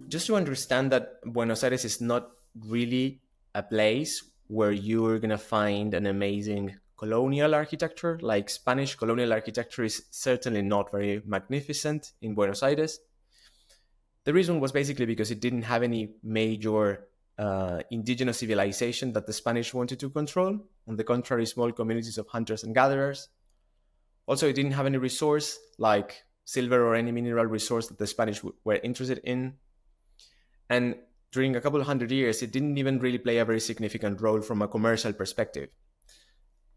just to understand that Buenos Aires is not really a place where you're going to find an amazing colonial architecture. Like Spanish colonial architecture is certainly not very magnificent in Buenos Aires. The reason was basically because it didn't have any major indigenous civilization that the Spanish wanted to control. On the contrary, small communities of hunters and gatherers. Also, it didn't have any resource like silver or any mineral resource that the Spanish were interested in. And during a couple of hundred years, it didn't even really play a very significant role from a commercial perspective.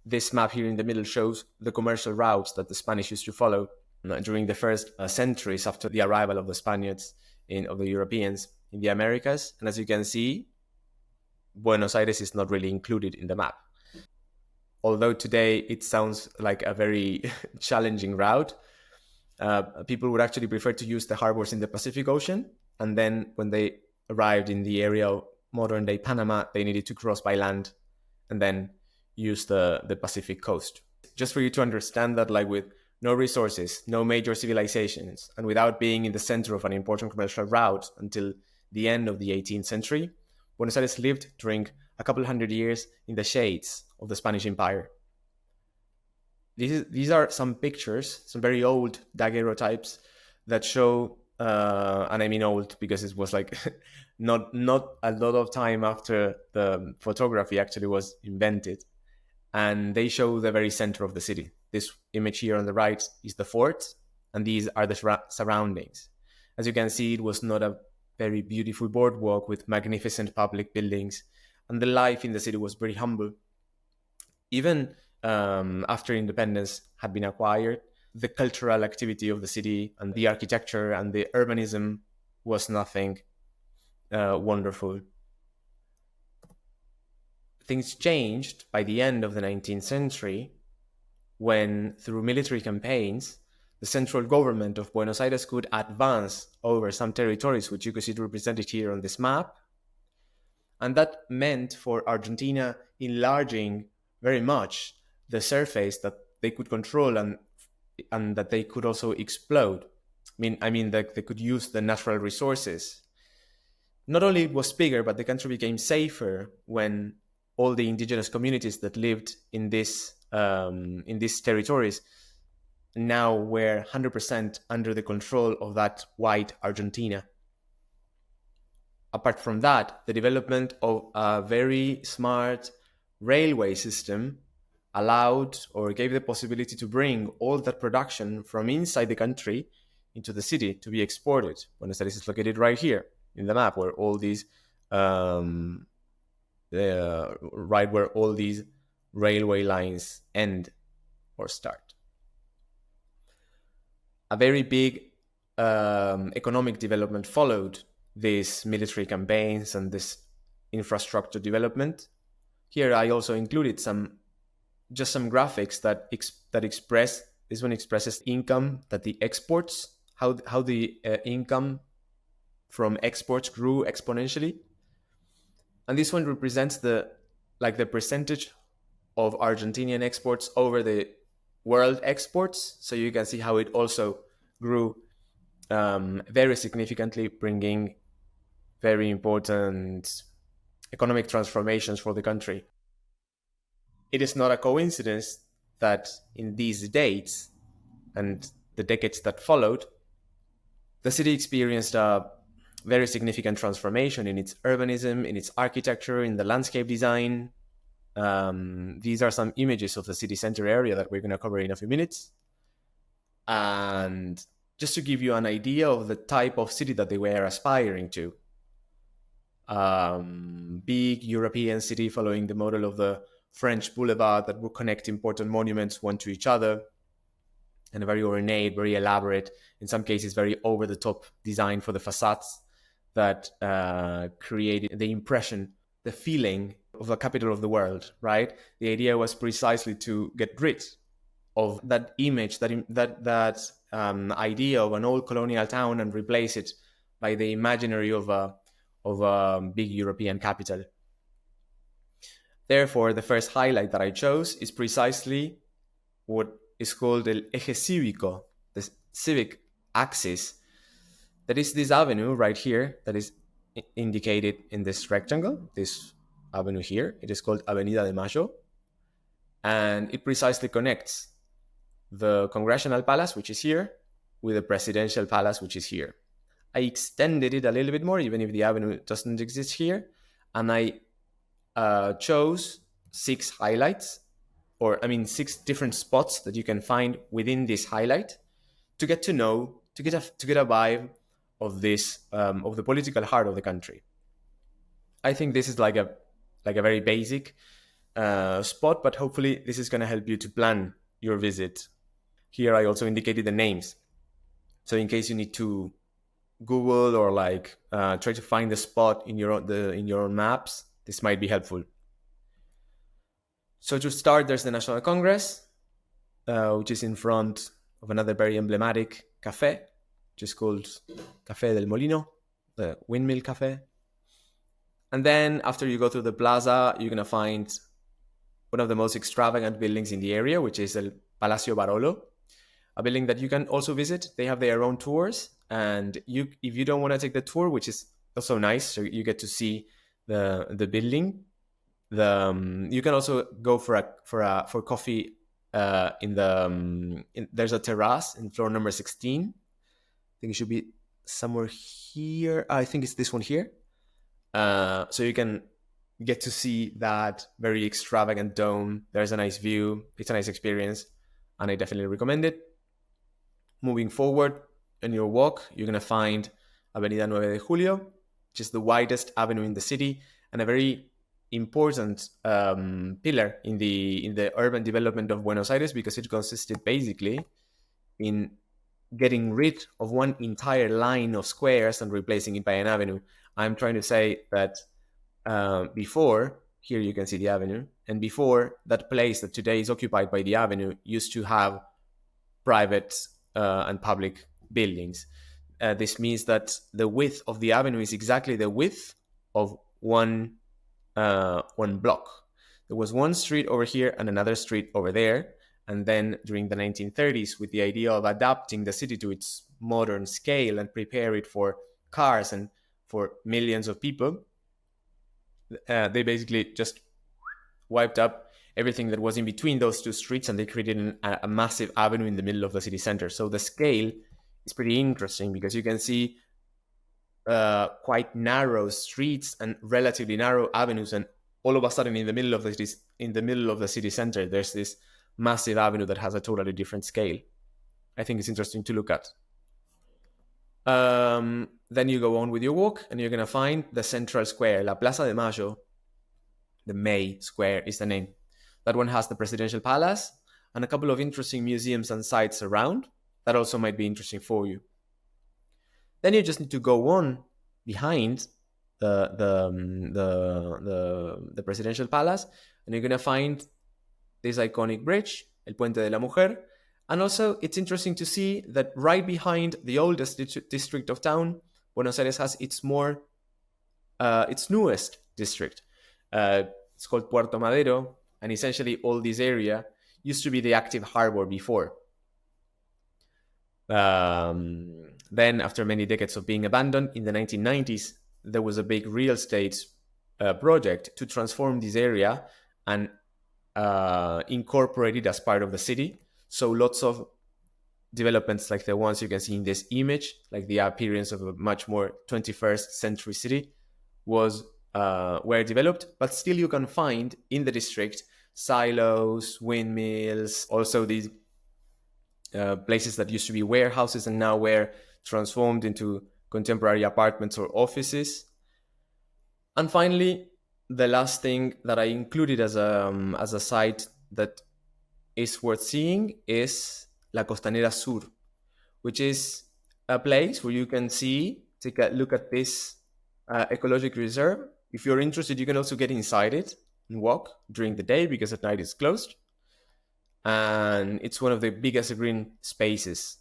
This map here in the middle shows the commercial routes that the Spanish used to follow during the first centuries after the arrival of the Spaniards, of the Europeans in the Americas. And as you can see, Buenos Aires is not really included in the map. Although today it sounds like a very challenging route, people would actually prefer to use the harbors in the Pacific Ocean. And then when they arrived in the area of modern-day Panama, they needed to cross by land and then use the Pacific coast. Just for you to understand that, like, with no resources, no major civilizations, and without being in the center of an important commercial route until the end of the 18th century, Buenos Aires lived during a couple hundred years in the shades of the Spanish Empire. These are some pictures, some very old daguerreotypes that show, and I mean old because it was like not a lot of time after the photography actually was invented. And they show the very center of the city. This image here on the right is the fort, and these are the surroundings. As you can see, it was not a very beautiful boardwalk with magnificent public buildings, and the life in the city was very humble. Even after independence had been acquired, the cultural activity of the city and the architecture and the urbanism was nothing wonderful. Things changed by the end of the 19th century when, through military campaigns, the central government of Buenos Aires could advance over some territories, which you can see represented here on this map. And that meant for Argentina enlarging very much the surface that they could control and that they could also explode. I mean that they could use the natural resources. Not only it was bigger, but the country became safer when all the indigenous communities that lived in these territories now were 100% under the control of that white Argentina. Apart from that, the development of a very smart railway system allowed or gave the possibility to bring all that production from inside the country into the city to be exported. Buenos Aires is located right here in the map, where all these right where all these railway lines end or start. A very big economic development followed these military campaigns and this infrastructure development. Here I also included some graphics that express, this one expresses income that the exports, how the income from exports grew exponentially. And this one represents the percentage of Argentinian exports over the world exports. So you can see how it also grew very significantly, bringing very important economic transformations for the country. It is not a coincidence that in these dates and the decades that followed, the city experienced a very significant transformation in its urbanism, in its architecture, in the landscape design. These are some images of the city center area that we're going to cover in a few minutes. And just to give you an idea of the type of city that they were aspiring to. Big European city following the model of the French boulevard that would connect important monuments one to each other, and a very ornate, very elaborate, in some cases very over-the-top design for the facades that created the impression, the feeling of the capital of the world, right? The idea was precisely to get rid of that image, that idea of an old colonial town and replace it by the imaginary of a big European capital. Therefore, the first highlight that I chose is precisely what is called el eje cívico, the civic axis. There is this avenue right here that is indicated in this rectangle, this avenue here. It is called Avenida de Mayo, and it precisely connects the Congressional Palace, which is here, with the Presidential Palace, which is here. I extended it a little bit more, even if the avenue doesn't exist here, and I chose 6 highlights, six different spots that you can find within this highlight to get to know, to get a vibe of this of the political heart of the country. I think this is like a very basic spot, but hopefully this is going to help you to plan your visit. Here I also indicated the names, so in case you need to Google or try to find the spot in your own maps, this might be helpful. So to start, there's the National Congress, which is in front of another very emblematic cafe, which is called Café del Molino, the Windmill Cafe. And then after you go through the plaza, you're going to find one of the most extravagant buildings in the area, which is El Palacio Barolo, a building that you can also visit. They have their own tours, and if you don't want to take the tour, which is also nice, so you get to see the building. You can also go for coffee there's a terrace in floor number 16. I think it should be somewhere here. I think it's this one here. So you can get to see that very extravagant dome. There's a nice view. It's a nice experience, and I definitely recommend it. Moving forward in your walk, you're going to find Avenida 9 de Julio, which is the widest avenue in the city and a very important pillar in the urban development of Buenos Aires, because it consisted basically in getting rid of one entire line of squares and replacing it by an avenue. I'm trying to say that before, here you can see the avenue, and before, that place that today is occupied by the avenue used to have private and public buildings. This means that the width of the avenue is exactly the width of one block. There was one street over here and another street over there. And then during the 1930s, with the idea of adapting the city to its modern scale and prepare it for cars and for millions of people, they basically just wiped up everything that was in between those two streets, and they created a massive avenue in the middle of the city center. So the scale is pretty interesting, because you can see quite narrow streets and relatively narrow avenues, and all of a sudden in the middle of the city center, there's this massive avenue that has a totally different scale. I think it's interesting to look at. Then you go on with your walk, and you're going to find the central square, La Plaza de Mayo. The May Square is the name. That one has the Presidential Palace and a couple of interesting museums and sites around. That also might be interesting for you. Then you just need to go on behind the Presidential Palace, and you're going to find this iconic bridge, El Puente de la Mujer. And also, it's interesting to see that right behind the oldest district of town, Buenos Aires has its newest district. It's called Puerto Madero, and essentially all this area used to be the active harbor before. Then, after many decades of being abandoned, in the 1990s, there was a big real estate project to transform this area and incorporate it as part of the city. So lots of developments like the ones you can see in this image, like the appearance of a much more 21st century city, were developed. But still you can find in the district silos, windmills, also these places that used to be warehouses and now were transformed into contemporary apartments or offices. And finally, the last thing that I included as a site that is worth seeing is La Costanera Sur, which is a place where you can take a look at this ecological reserve. If you're interested, you can also get inside it and walk during the day, because at night it's closed. And it's one of the biggest green spaces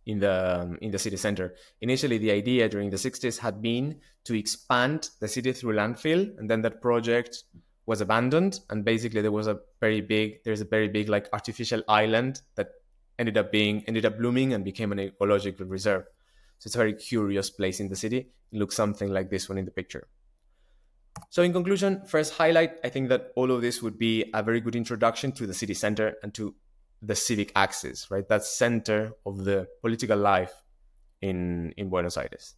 in the city center. Initially, the idea during the 60s had been to expand the city through landfill, and then that project was abandoned, and basically there's a very big like artificial island that ended up blooming and became an ecological reserve. So it's a very curious place in the city. It looks something like this one in the picture. So in conclusion, first highlight, I think that all of this would be a very good introduction to the city center and to the civic axis, right? That center of the political life in Buenos Aires.